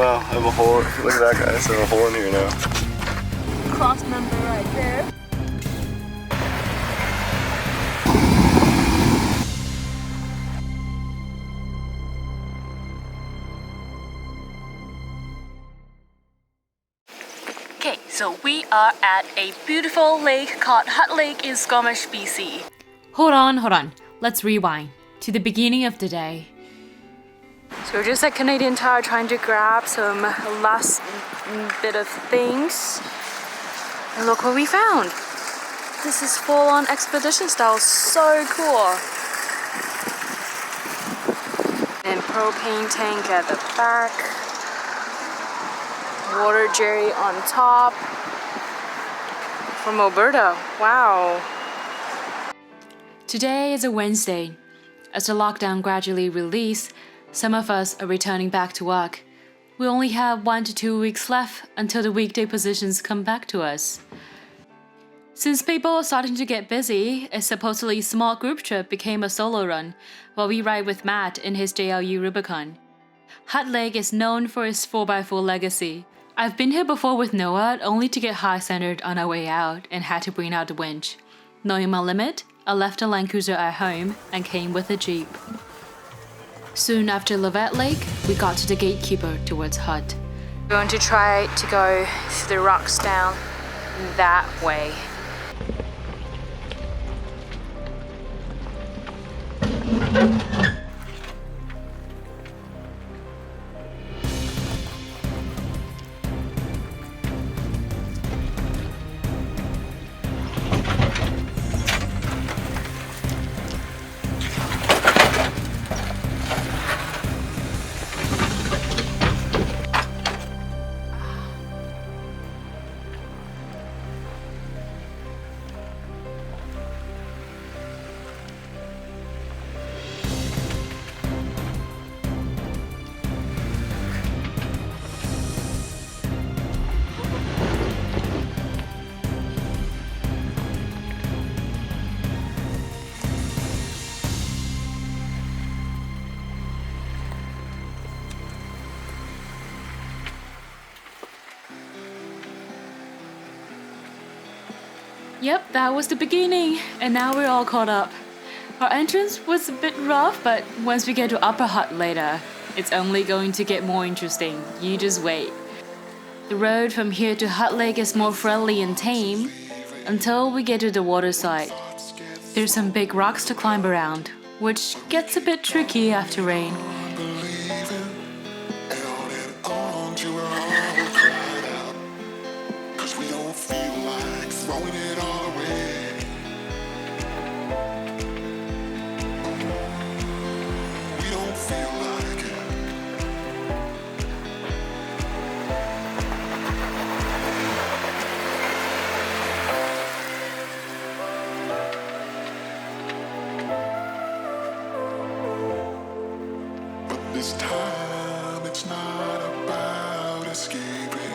Wow, I have a hole. Look at that, guys. I have a hole in here now. Cross member right there. Okay, so we are at a beautiful lake called Hutt Lake in Squamish, BC. Hold on. Let's rewind to the beginning of the day. So we're just at Canadian Tire trying to grab some last bit of things. And look what we found. This is full-on expedition style, so cool. And propane tank at the back. Water jerry on top. From Alberta, wow. Today is a Wednesday. As the lockdown gradually releases, some of us are returning back to work. We only have 1 to 2 weeks left until the weekday positions come back to us. Since people are starting to get busy, a supposedly small group trip became a solo run, while we ride with Matt in his JLU Rubicon. Hutt Lake is known for its 4x4 legacy. I've been here before with Noah only to get high-centered on our way out and had to bring out the winch. Knowing my limit, I left the Land Cruiser at home and came with a Jeep. Soon after Lovett Lake, we got to the gatekeeper towards Hutt. We're going to try to go through the rocks down that way. Yep, that was the beginning, and now we're all caught up. Our entrance was a bit rough, but once we get to Upper Hutt later, it's only going to get more interesting. You just wait. The road from here to Hutt Lake is more friendly and tame until we get to the water side. There's some big rocks to climb around, which gets a bit tricky after rain. This time it's not about escaping.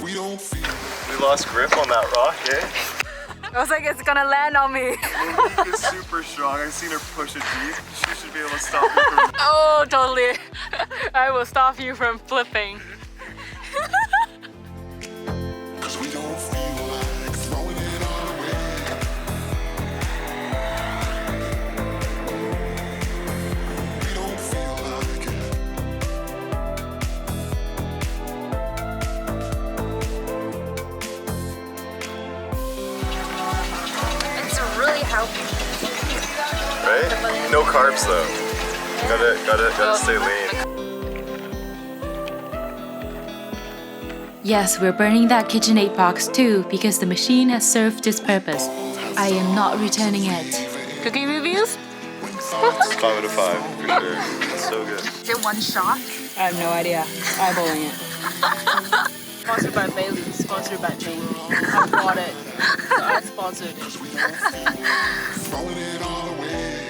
We don't feel. We lost grip on that rock, eh? I was like, it's gonna land on me. It's super strong. I've seen her push it deep. She should be able to stop me from. Oh, totally. I will stop you from flipping. Cause we don't feel like throwing it all away. We don't feel like it. It's really healthy. Right? No carbs though. Gotta stay lean. Yes, we're burning that KitchenAid box too because the machine has served its purpose. I am not returning it. Cooking reviews? 5 out of 5 for sure. It's so good. Is it one shot? I have no idea. Eyeballing it. Sponsored by Bailey, sponsored by Jane. I bought it, so I sponsored it. Throwing it all away.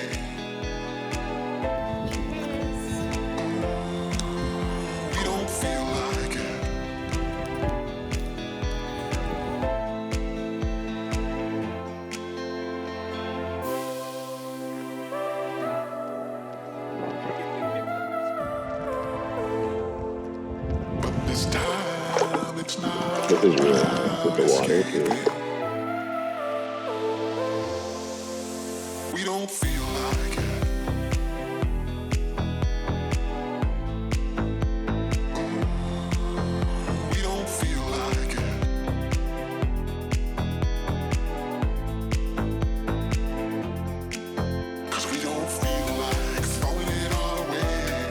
We don't feel like it. Because with the water too. We don't feel like it. We don't feel like it. 'Cause we don't feel like throwing it all away.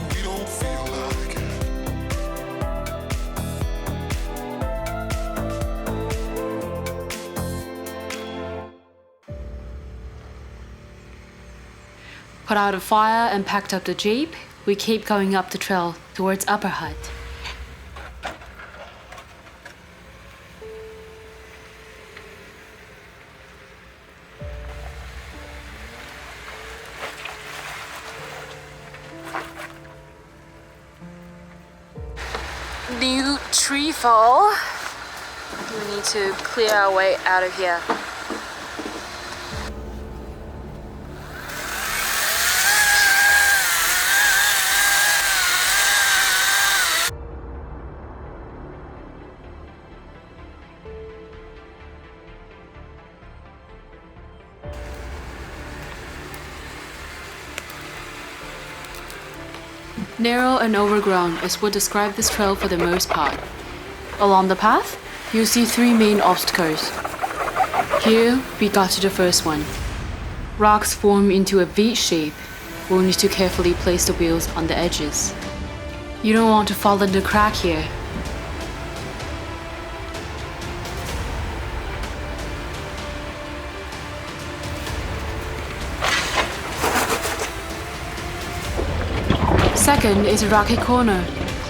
We don't feel like it. Put out a fire and packed up the jeep, we keep going up the trail towards Upper Hut. New tree fall. We need to clear our way out of here. Narrow and overgrown is what describes this trail for the most part. Along the path, you'll see three main obstacles. Here, we got to the first one. Rocks form into a V shape. We'll need to carefully place the wheels on the edges. You don't want to fall in the crack here. Second is a rocky corner.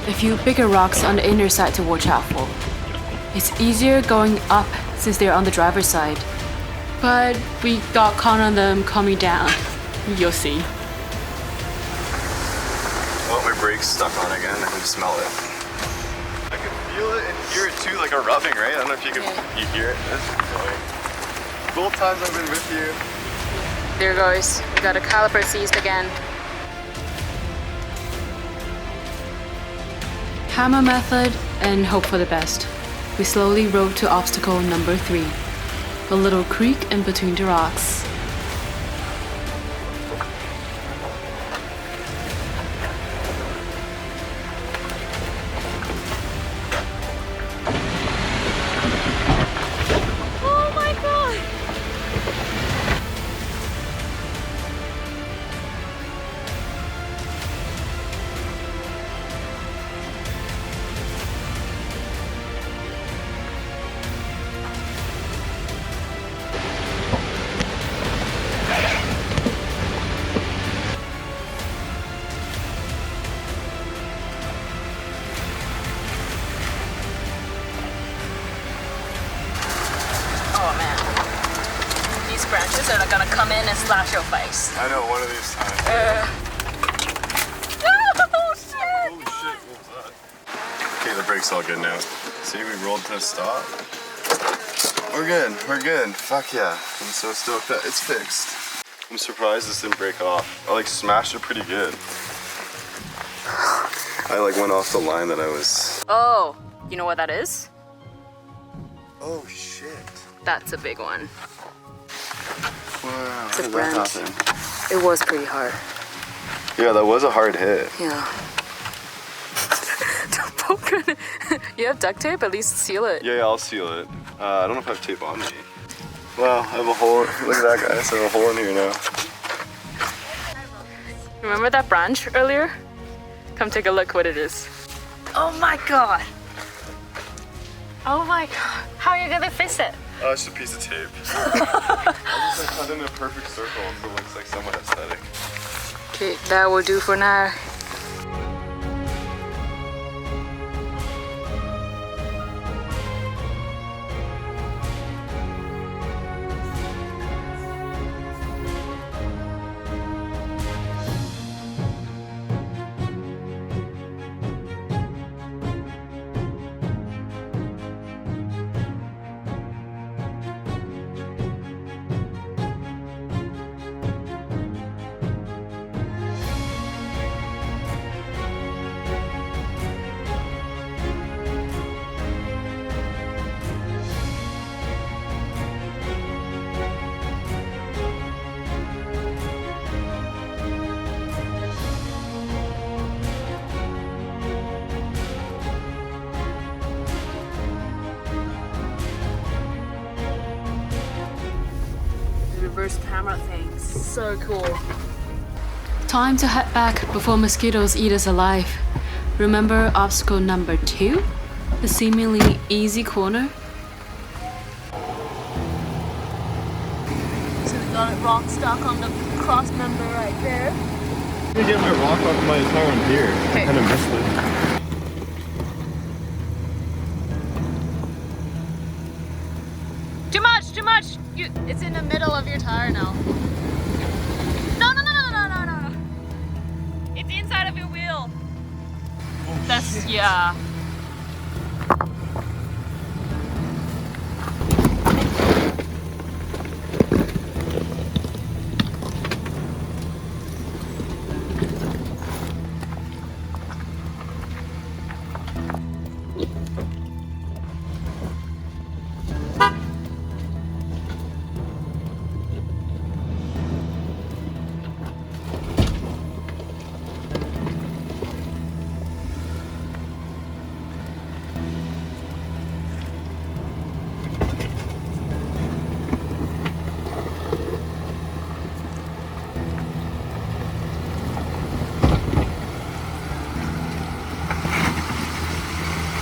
A few bigger rocks on the inner side to watch out for. It's easier going up since they're on the driver's side. But we got caught on them coming down. You'll see. Oh, my brake's stuck on again. I can smell it. I can feel it and hear it too, like a rubbing, right? I don't know if you can you hear it. That's annoying. Both times I've been with you. There goes. We got a caliper seized again. Hammer method and hope for the best. We slowly rode to obstacle number 3. A little creek in between the rocks. Oh my god! Oh man. These branches are gonna come in and slash your face. I know, one of these times. Oh shit! Holy shit, what was that? Okay, the brake's all good now. See, we rolled to a stop. We're good, we're good. Fuck yeah. I'm so stoked that it's fixed. I'm surprised this didn't break off. I like smashed it pretty good. I like went off the line that I was. Oh, you know what that is? Oh shit. That's a big one. Wow, It's how a did that branch. happen? It was pretty hard. Yeah, that was a hard hit. Yeah. Don't poke it. You have duct tape? At least seal it. Yeah, I'll seal it. I don't know if I have tape on me. Wow, I have a hole. Look at that, guys. I have a hole in here now. Remember that branch earlier? Come take a look what it is. Oh my god. Oh my god. How are you gonna fix it? Oh, it's just a piece of tape. I just cut in a perfect circle so it looks like somewhat aesthetic. Okay, that will do for now. reverse camera thing. So cool. Time to head back before mosquitoes eat us alive. Remember obstacle number 2? The seemingly easy corner? So we got a rock stuck on the cross member right there. Let me get my rock off my tire on here. Okay. I kind of missed it. Too much, too much. It's in the middle of your tire now. No. It's inside of your wheel. Oh, That's, shit. yeah.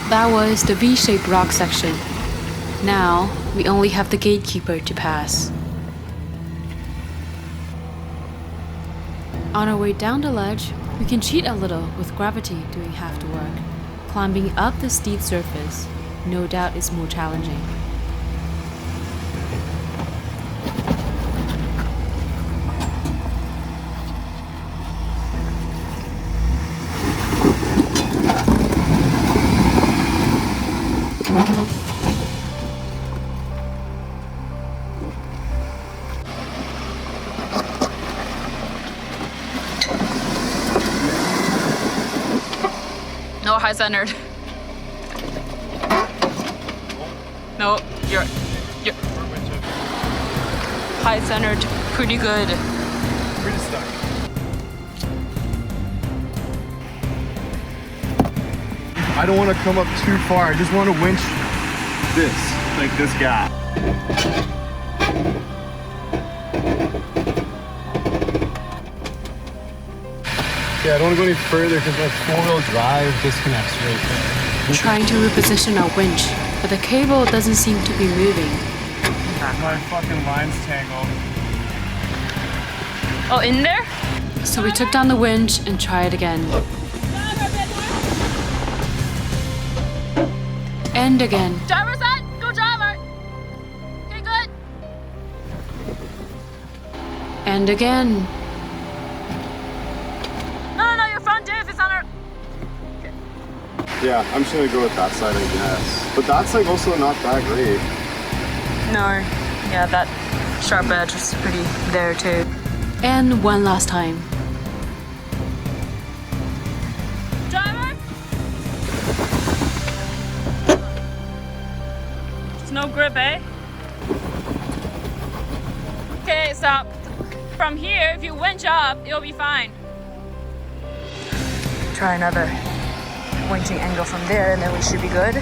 That was the V-shaped rock section. Now, we only have the gatekeeper to pass. On our way down the ledge, we can cheat a little with gravity doing half the work. Climbing up the steep surface, no doubt is more challenging. No, high-centered. No, you're high-centered. Pretty good. Pretty stuck. I don't want to come up too far. I just want to winch this, like this guy. Yeah, I don't want to go any further because my four-wheel drive disconnects right there. Trying to reposition our winch, but the cable doesn't seem to be moving. My fucking line's tangled. Oh, in there? So we took down the winch and tried again. And again. Driver side, go driver. Okay, good. And again. No, your front diff is on our. Yeah, I'm just gonna go with that side, I guess. But that's like also not that great. No, yeah, that sharp edge is pretty there too. And one last time. Driver. There's no grip, eh? Okay, so from here, if you winch up, it'll be fine. Try another winching angle from there, and then we should be good.